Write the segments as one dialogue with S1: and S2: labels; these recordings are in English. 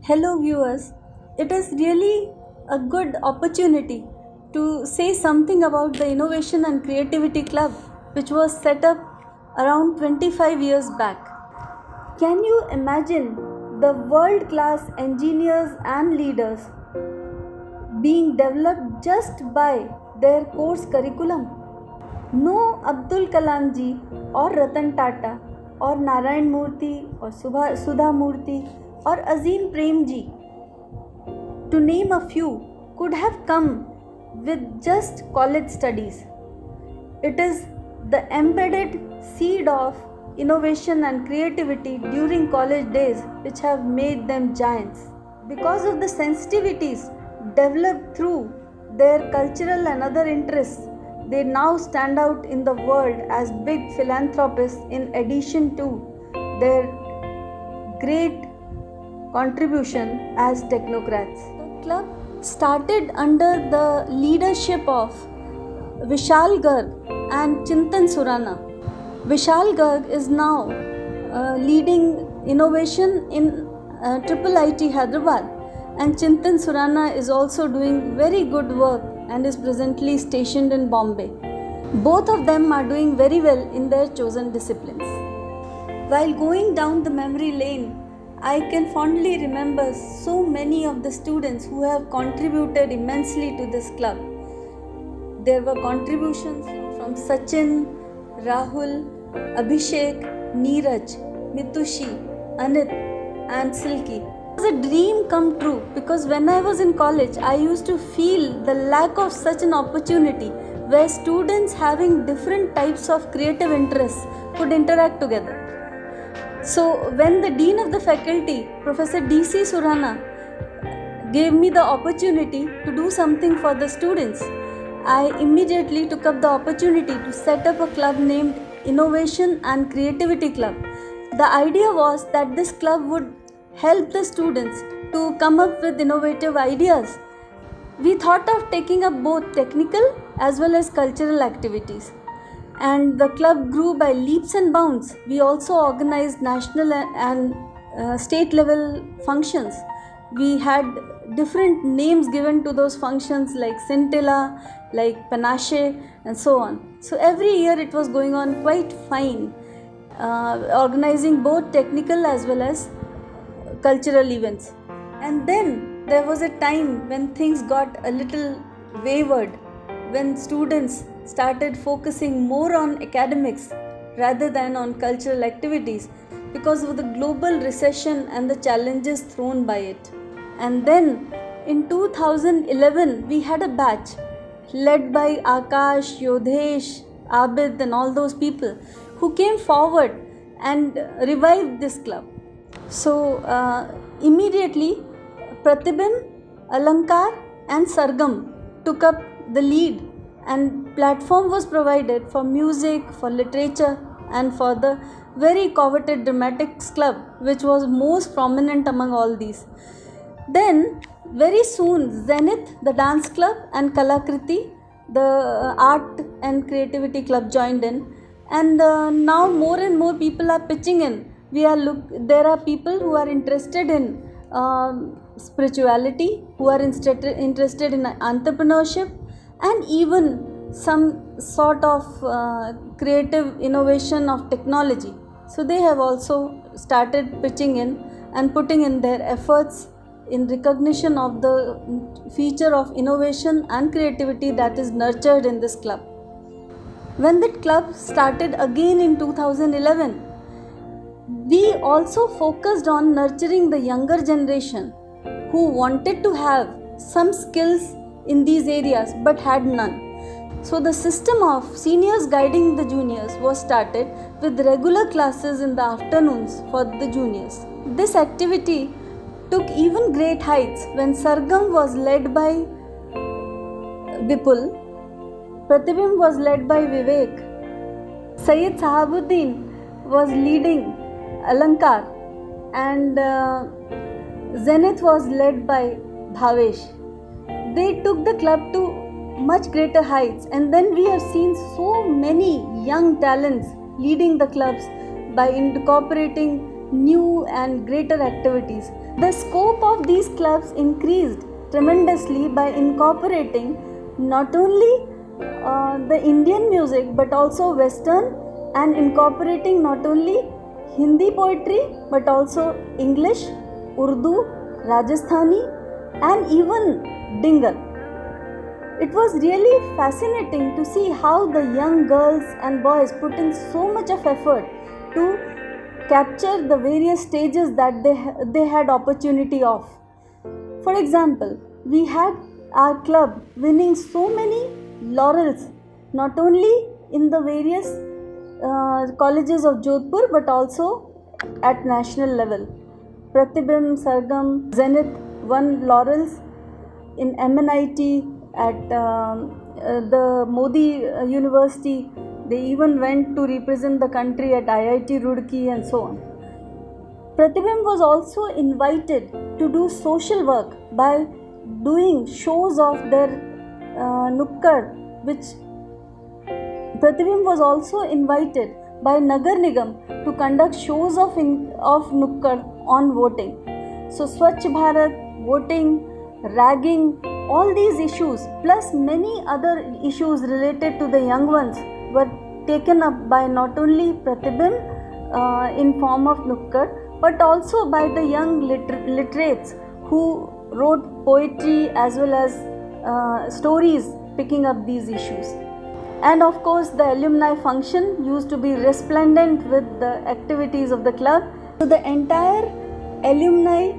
S1: Hello, viewers. It is really a good opportunity to say something about the Innovation and Creativity Club, which was set up around 25 years back. Can you imagine the world class engineers and leaders being developed just by their course curriculum? No Abdul Kalam ji or Ratan Tata or Narayan Murthy or Sudha Murthy or Azim Prem ji, to name a few, could have come with just college studies. It is the embedded seed of innovation and creativity during college days which have made them giants. Because of the sensitivities developed through their cultural and other interests, they now stand out in the world as big philanthropists in addition to their great contribution as technocrats. The club started under the leadership of Vishal Garg and Chintan Surana. Vishal Garg is now leading innovation in Triple IT Hyderabad, and Chintan Surana is also doing very good work and is presently stationed in Bombay. Both of them are doing very well in their chosen disciplines. While going down the memory lane, I can fondly remember so many of the students who have contributed immensely to this club. There were contributions from Sachin, Rahul, Abhishek, Neeraj, Mitushi, Anit, and Silky. It was a dream come true because when I was in college, I used to feel the lack of such an opportunity where students having different types of creative interests could interact together. So when the Dean of the Faculty, Professor D.C. Surana, gave me the opportunity to do something for the students, I immediately took up the opportunity to set up a club named Innovation and Creativity Club. The idea was that this club would help the students to come up with innovative ideas. We thought of taking up both technical as well as cultural activities. And the club grew by leaps and bounds. We also organized national and state level functions. We had different names given to those functions like Scintilla, like Panache, and so on. So every year it was going on quite fine, organizing both technical as well as cultural events. And then there was a time when things got a little wavered, when students started focusing more on academics rather than on cultural activities because of the global recession and the challenges thrown by it. And then in 2011 we had a batch led by Akash, Yodhesh, Abid and all those people who came forward and revived this club. So immediately Pratibim, Alankar and Sargam took up the lead, and platform was provided for music, for literature and for the very coveted dramatics club, which was most prominent among all these. Then very soon Zenith, the dance club, and Kalakriti, the art and creativity club, joined in, and now more and more people are pitching in. There are people who are interested in spirituality, who are interested in entrepreneurship, and even some sort of creative innovation of technology. So they have also started pitching in and putting in their efforts in recognition of the feature of innovation and creativity that is nurtured in this club. When the club started again in 2011, we also focused on nurturing the younger generation who wanted to have some skills in these areas but had none. So the system of seniors guiding the juniors was started with regular classes in the afternoons for the juniors. This activity took even great heights when Sargam was led by Vipul, Pratibim was led by Vivek, Sayyid Sahabuddin was leading Alankar, and Zenith was led by Bhavesh. They took the club to much greater heights, and then we have seen so many young talents leading the clubs by incorporating new and greater activities. The scope of these clubs increased tremendously by incorporating not only the Indian music but also Western, and incorporating not only Hindi poetry but also English, Urdu, Rajasthani, and even Dingal. It was really fascinating to see how the young girls and boys put in so much of effort to capture the various stages that they had opportunity of. For example, we had our club winning so many laurels, not only in the various colleges of Jodhpur but also at national level. Pratibim, Sargam, Zenith won laurels in MNIT, at the Modi University. They even went to represent the country at IIT Roorkee and so on. Pratibim was also invited to do social work by doing shows of their Nukkad, which Pratibim was also invited by Nagar Nigam to conduct shows of Nukkad on voting. So Swachh Bharat, voting, ragging, all these issues plus many other issues related to the young ones were taken up by not only Pratibim in form of Nukkad but also by the young literates who wrote poetry as well as stories picking up these issues. And of course, the alumni function used to be resplendent with the activities of the club. So the entire alumni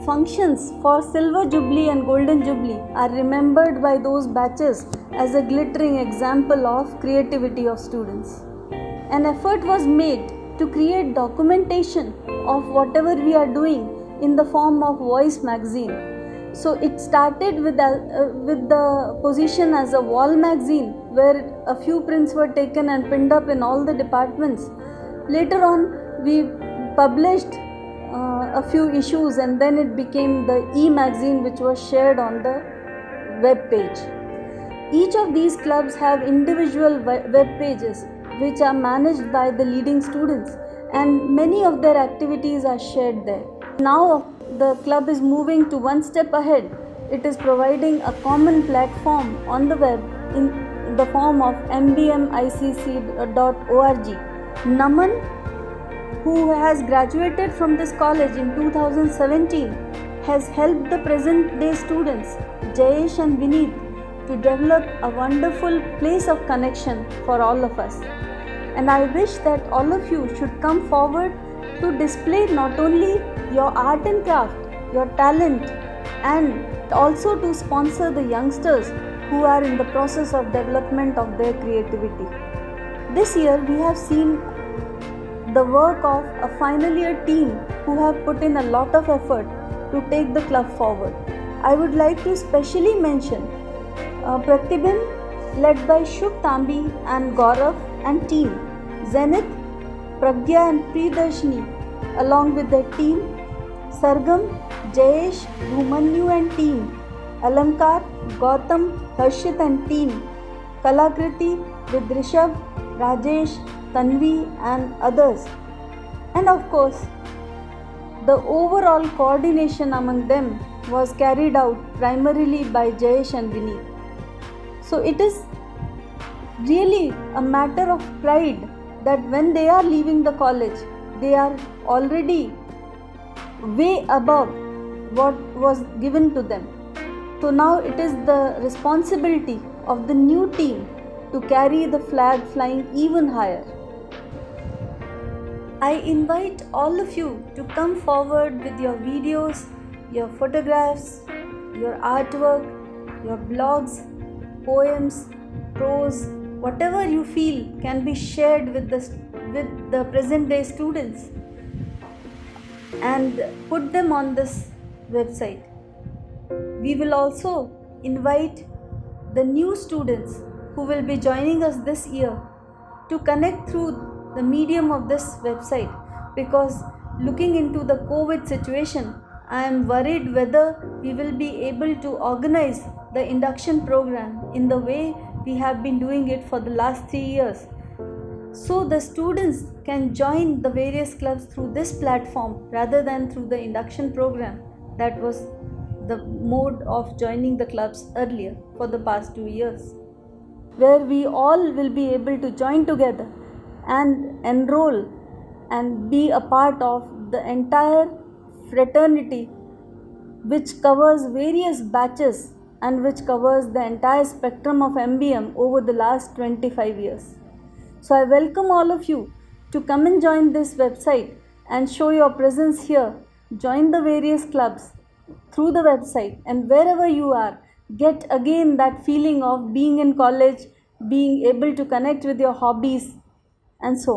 S1: functions for Silver Jubilee and Golden Jubilee are remembered by those batches as a glittering example of creativity of students. An effort was made to create documentation of whatever we are doing in the form of Voice magazine. So it started with the position as a wall magazine where a few prints were taken and pinned up in all the departments. Later on we published a few issues and then it became the e-magazine which was shared on the web page. Each of these clubs have individual web pages which are managed by the leading students and many of their activities are shared there. Now the club is moving to one step ahead. It is providing a common platform on the web in the form of mbmicc.org. Naman, who has graduated from this college in 2017, has helped the present day students, Jayesh and Vineet, to develop a wonderful place of connection for all of us. And I wish that all of you should come forward to display not only your art and craft, your talent, and also to sponsor the youngsters who are in the process of development of their creativity. This year we have seen the work of a final year team who have put in a lot of effort to take the club forward. I would like to specially mention Pratibim led by Shubh Tambi and Gaurav and team, Zenith, Pragya and Pridarshini along with their team, Sargam, Jayesh, Bhumanyu and team, Alankar, Gautam, Harshit and team, Kalakriti with Rishabh, Rajesh, Tanvi and others. And of course, the overall coordination among them was carried out primarily by Jayesh and Vineet. So it is really a matter of pride that when they are leaving the college, they are already way above what was given to them. So now it is the responsibility of the new team to carry the flag flying even higher. I invite all of you to come forward with your videos, your photographs, your artwork, your blogs, poems, prose, whatever you feel can be shared with the present day students and put them on this website. We will also invite the new students who will be joining us this year to connect through the medium of this website, because looking into the COVID situation, I am worried whether we will be able to organize the induction program in the way we have been doing it for the last 3 years. So the students can join the various clubs through this platform rather than through the induction program. That was the mode of joining the clubs earlier for the past 2 years, where we all will be able to join together and enroll and be a part of the entire fraternity, which covers various batches and which covers the entire spectrum of MBM over the last 25 years. So I welcome all of you to come and join this website and show your presence here. Join the various clubs through the website, and wherever you are, get again that feeling of being in college, being able to connect with your hobbies, and so on.